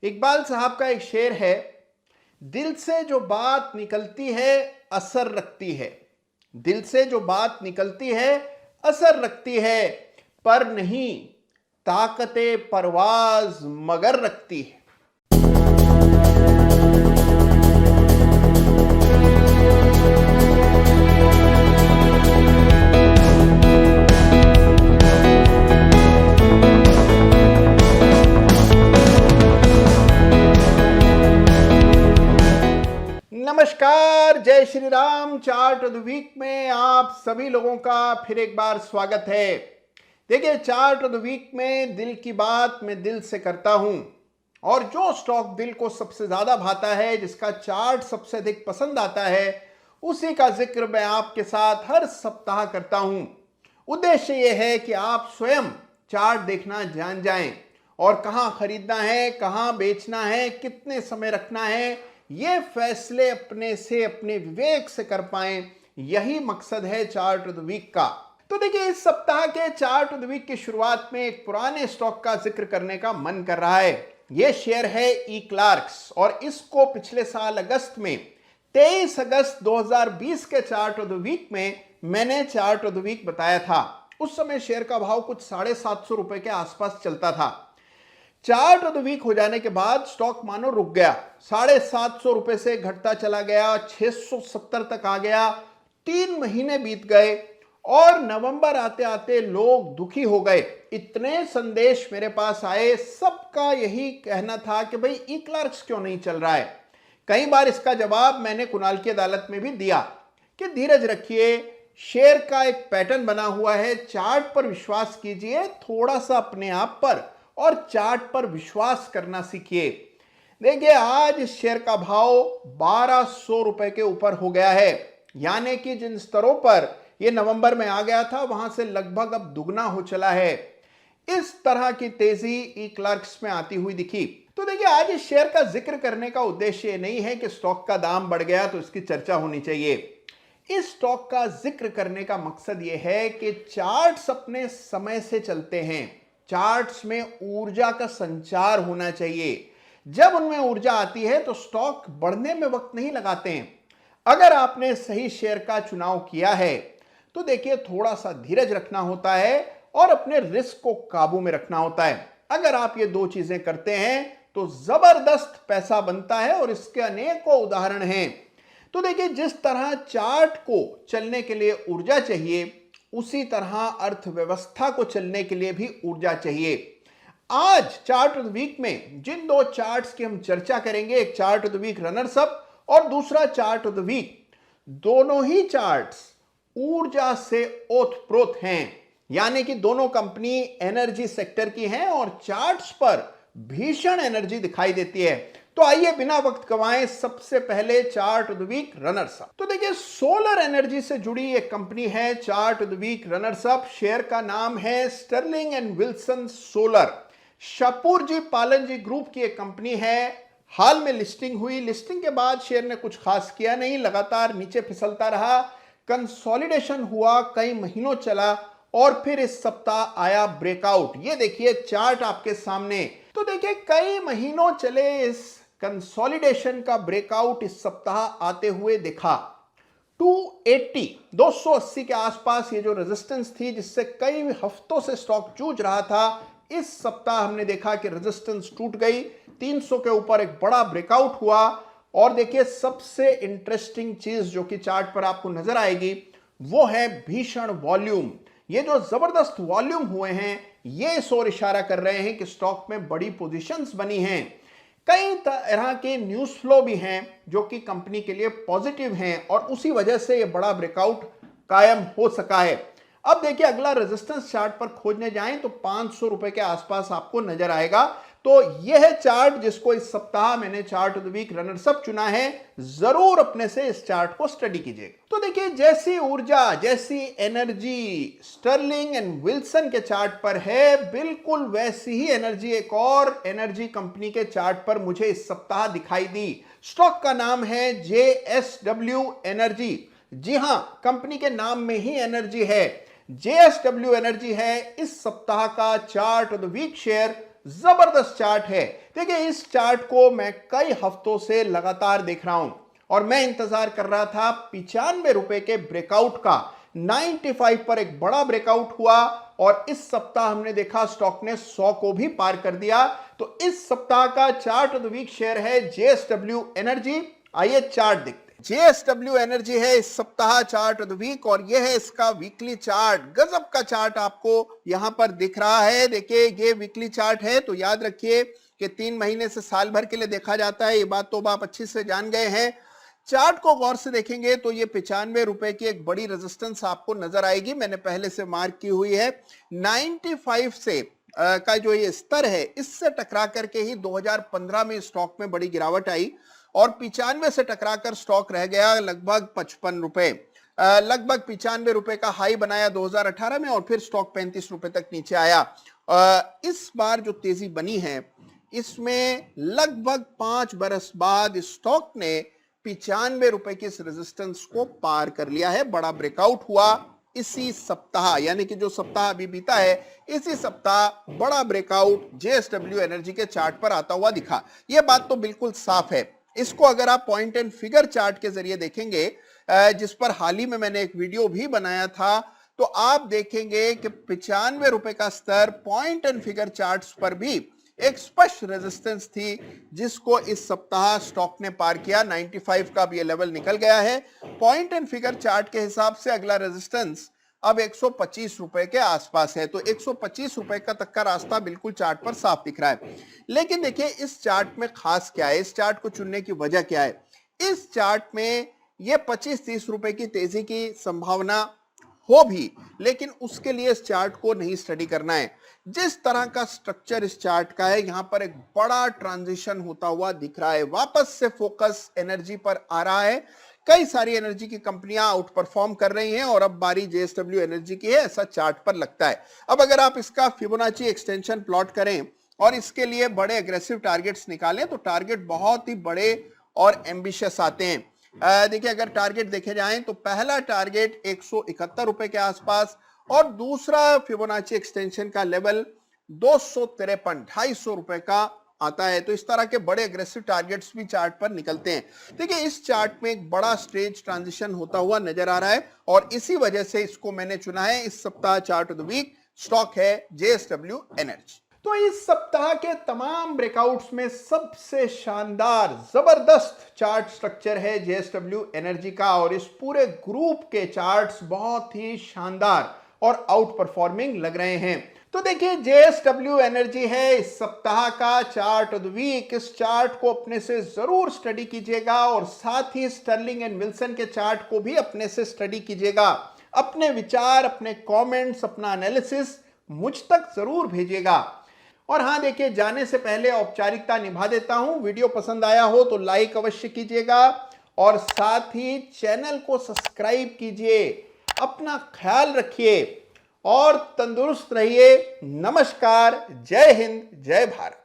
इकबाल साहब का एक शेर है, दिल से जो बात निकलती है असर रखती है। दिल से जो बात निकलती है असर रखती है, पर नहीं ताकते परवाज मगर रखती है। नमस्कार, जय Shri Ram. Chart of the week में आप सभी लोगों का फिर एक बार स्वागत है। देखिए, चार्ट ऑफ द वीक में दिल की बात मैं दिल से करता हूं और जो स्टॉक दिल को सबसे ज्यादा भाता है, जिसका चार्ट सबसे अधिक पसंद आता है, उसी का जिक्र मैं आपके साथ हर सप्ताह करता हूं। उद्देश्य यह है कि आप स्वयं चार्ट देखना जान जाएं और कहां खरीदना है, कहां बेचना है, कितने समय रखना है, ये फैसले अपने से, अपने विवेक से कर पाएं। यही मकसद है चार्ट ऑफ द वीक का। तो देखिए, इस सप्ताह के चार्ट ऑफ द वीक की शुरुआत में एक पुराने स्टॉक का जिक्र करने का मन कर रहा है। यह शेयर है ई क्लार्क्स और इसको पिछले साल अगस्त में 23 अगस्त 2020 के चार्ट ऑफ द वीक में मैंने चार्ट ऑफ द वीक बताया था। उस समय शेयर का भाव कुछ 750 रुपए के आसपास चलता था। चार्ट ऑफ द वीक हो जाने के बाद स्टॉक मानो रुक गया, 750 रुपए से घटता चला गया, 670 तक आ गया। 3 महीने बीत गए और नवंबर आते आते लोग दुखी हो गए। इतने संदेश मेरे पास आए, सबका यही कहना था कि भाई ई क्लार्क्स क्यों नहीं चल रहा है। कई बार इसका जवाब मैंने कुणाल की अदालत में भी दिया कि धीरज रखिए, शेयर का एक पैटर्न बना हुआ है, चार्ट पर विश्वास कीजिए, थोड़ा सा अपने आप पर और चार्ट पर विश्वास करना सीखिए। देखिए, आज इस शेयर का भाव 1200 रुपए के ऊपर हो गया है, यानी कि जिन स्तरों पर यह नवंबर में आ गया था वहां से लगभग अब दुगना हो चला है। इस तरह की तेजी ई क्लार्क्स में आती हुई दिखी। तो देखिए, आज इस शेयर का जिक्र करने का उद्देश्य ये नहीं है कि स्टॉक का दाम बढ़ गया तो इसकी चर्चा होनी चाहिए। इस स्टॉक का जिक्र करने का मकसद यह है कि चार्ट्स अपने समय से चलते हैं। चार्ट्स में ऊर्जा का संचार होना चाहिए। जब उनमें ऊर्जा आती है तो स्टॉक बढ़ने में वक्त नहीं लगाते हैं। अगर आपने सही शेयर का चुनाव किया है तो देखिए, थोड़ा सा धीरज रखना होता है और अपने रिस्क को काबू में रखना होता है। अगर आप ये दो चीजें करते हैं तो जबरदस्त पैसा बनता है और इसके अनेकों उदाहरण हैं। तो देखिए, जिस तरह चार्ट को चलने के लिए ऊर्जा चाहिए, उसी तरह अर्थव्यवस्था को चलने के लिए भी ऊर्जा चाहिए। आज चार्ट ऑफ द वीक में जिन दो चार्ट्स की हम चर्चा करेंगे, एक chart of the week runners up और दूसरा चार्ट ऑफ द वीक, दोनों ही चार्ट्स ऊर्जा से ओतप्रोत हैं, यानी कि दोनों कंपनी एनर्जी सेक्टर की हैं और चार्ट्स पर भीषण एनर्जी दिखाई देती है। तो आइए बिना वक्त गंवाए सबसे पहले chart of the week runners up. तो देखिए, सोलर एनर्जी से जुड़ी एक कंपनी है chart of the week runners up. Share का नाम है Sterling and Wilson solar. Shapoorji Pallonji group की एक कंपनी है। हाल में लिस्टिंग हुई। लिस्टिंग के बाद शेयर ने कुछ खास किया नहीं, लगातार नीचे फिसलता रहा। कंसोलिडेशन हुआ, कई महीनों चला और फिर इस सप्ताह आया ब्रेकआउट। ये देखिए चार्ट आपके सामने। तो देखिए, कई महीनों चले इस कंसोलिडेशन का ब्रेकआउट इस सप्ताह आते हुए दिखा। 280 के आसपास ये जो रेजिस्टेंस थी, जिससे कई हफ्तों से स्टॉक जूझ रहा था, इस सप्ताह हमने देखा कि रेजिस्टेंस टूट गई। 300 के ऊपर एक बड़ा ब्रेकआउट हुआ। और देखिए, सबसे इंटरेस्टिंग चीज जो कि चार्ट पर आपको नजर आएगी वो है भीषण वॉल्यूम। ये जो जबरदस्त वॉल्यूम हुए हैं, ये इस ओर इशारा कर रहे हैं कि स्टॉक में बड़ी पोजीशंस बनी हैं। कई तरह के न्यूज फ्लो भी हैं जो कि कंपनी के लिए पॉजिटिव हैं और उसी वजह से ये बड़ा ब्रेकआउट कायम हो सका है। अब देखिए, अगला रेजिस्टेंस चार्ट पर खोजने जाएं तो 500 रुपए के आसपास आपको नजर आएगा। तो यह है चार्ट जिसको इस सप्ताह मैंने chart of the week runners up चुना है। जरूर अपने से इस चार्ट को स्टडी कीजिएगा। तो देखिए, जैसी ऊर्जा, जैसी एनर्जी स्टर्लिंग एंड विल्सन के चार्ट पर है, बिल्कुल वैसी ही एनर्जी एक और एनर्जी कंपनी के चार्ट पर मुझे इस सप्ताह दिखाई दी। स्टॉक का नाम है JSW एनर्जी। जी हां, कंपनी के नाम में ही एनर्जी है। JSW एनर्जी है इस सप्ताह का chart of the week share. जबरदस्त चार्ट है। देखिए इस चार्ट को मैं कई हफ्तों से लगातार देख रहा हूं और मैं इंतजार कर रहा था 95 रुपए के ब्रेकआउट का। 95 पर एक बड़ा ब्रेकआउट हुआ और इस सप्ताह हमने देखा स्टॉक ने 100 को भी पार कर दिया। तो इस सप्ताह का chart of the week share है जेएसडब्ल्यू एनर्जी। आइए चार्ट देखते हैं। जेएसडब्ल्यू एनर्जी है इस सप्ताह चार्ट ऑफ द वीक और यह है इसका वीकली चार्ट। गजब का चार्ट आपको यहां पर दिख रहा है। देखिए ये वीकली चार्ट है तो याद रखिए कि 3 महीने से साल भर के लिए देखा जाता है। ये बात तो आप अच्छे से जान गए हैं। चार्ट को गौर से देखेंगे तो ये 95 रुपए की एक बड़ी रेजिस्टेंस आपको नजर आएगी। मैंने पहले से मार्क की हुई है। 95 से का जो ये स्तर है इससे टकरा करके ही 2015 में स्टॉक में बड़ी गिरावट आई और 95 से टकराकर स्टॉक रह गया लगभग 55 रुपए। लगभग 95 रुपए का हाई बनाया 2018 में और फिर स्टॉक 35 रुपए तक नीचे आया। इस बार जो तेजी बनी है इसमें लगभग 5 बरस बाद स्टॉक ने 95 रुपए की इस रेजिस्टेंस को पार कर लिया है। बड़ा ब्रेकआउट हुआ इसी सप्ताह, यानी कि जो सप्ताह अभी बीता है इसी सप्ताह बड़ा ब्रेकआउट जेएसडब्ल्यू एनर्जी के चार्ट पर आता हुआ दिखा। यह बात तो बिल्कुल साफ है। इसको अगर आप पॉइंट एंड फिगर चार्ट के जरिए देखेंगे, जिस पर हाल ही में मैंने एक वीडियो भी बनाया था, तो आप देखेंगे कि 95 रुपए का स्तर पॉइंट एंड फिगर चार्ट्स पर भी एक स्पष्ट रेजिस्टेंस थी जिसको इस सप्ताह स्टॉक ने पार किया। 95 का भी ये लेवल निकल गया है। पॉइंट एंड फिगर चार्ट के हिसाब से अगला रेजिस्टेंस अब 125 रुपए के आसपास है। तो 125 रुपए का तक का रास्ता बिल्कुल चार्ट पर साफ दिख रहा है। लेकिन देखिए इस चार्ट में खास क्या है, इस चार्ट को चुनने की वजह क्या है। इस चार्ट में ये 25-30 रुपए की तेजी की संभावना हो भी, लेकिन उसके लिए इस चार्ट को नहीं स्टडी करना है। जिस तरह का स्ट्रक्चर इस चार्ट का है, यहां पर एक बड़ा ट्रांजिशन होता हुआ दिख रहा है। वापस से फोकस एनर्जी पर आ रहा है। कई सारी एनर्जी की कंपनियां आउट परफॉर्म कर रही हैं और अब बारी जेएसडब्ल्यू एनर्जी की है, ऐसा चार्ट पर लगता है। अब अगर आप इसका फिबोनाची एक्सटेंशन प्लॉट करें और इसके लिए बड़े एग्रेसिव टारगेट्स निकालें तो टारगेट बहुत ही बड़े और एम्बिशियस आते हैं। देखिए अगर टारगेट देखे जाएं तो पहला टारगेट 171 रुपए के आसपास और दूसरा फिबोनाची एक्सटेंशन का लेवल 253 250 रुपए का आता है। तो इस तरह के बड़े एग्रेसिव टारगेट्स भी चार्ट पर निकलते हैं। देखिए इस चार्ट में एक बड़ा स्टेज ट्रांजिशन होता हुआ नजर आ रहा है और इसी वजह से इसको मैंने चुना है। इस सप्ताह chart of the week stock है जेएसडब्ल्यू एनर्जी। तो इस सप्ताह के तमाम ब्रेकआउट्स में सबसे शानदार जबरदस्त चार्ट स्ट्रक्चर है जेएसडब्ल्यू एनर्जी का और इस पूरे ग्रुप के चार्ट्स बहुत ही शानदार और आउट परफॉर्मिंग लग रहे हैं। तो देखिए जेएसडब्ल्यू एनर्जी है इस सप्ताह का चार्ट ऑफ द वीक। इस चार्ट को अपने से जरूर स्टडी कीजिएगा और साथ ही स्टर्लिंग एंड विल्सन के चार्ट को भी अपने से स्टडी कीजिएगा। अपने विचार, अपने कमेंट्स, अपना एनालिसिस मुझ तक जरूर भेजिएगा। और हाँ देखिए जाने से पहले औपचारिकता निभा देता हूं। वीडियो पसंद आया हो तो लाइक अवश्य कीजिएगा और साथ ही चैनल को सब्सक्राइब कीजिए। अपना ख्याल रखिए और तंदुरुस्त रहिए। नमस्कार, जय हिंद, जय भारत।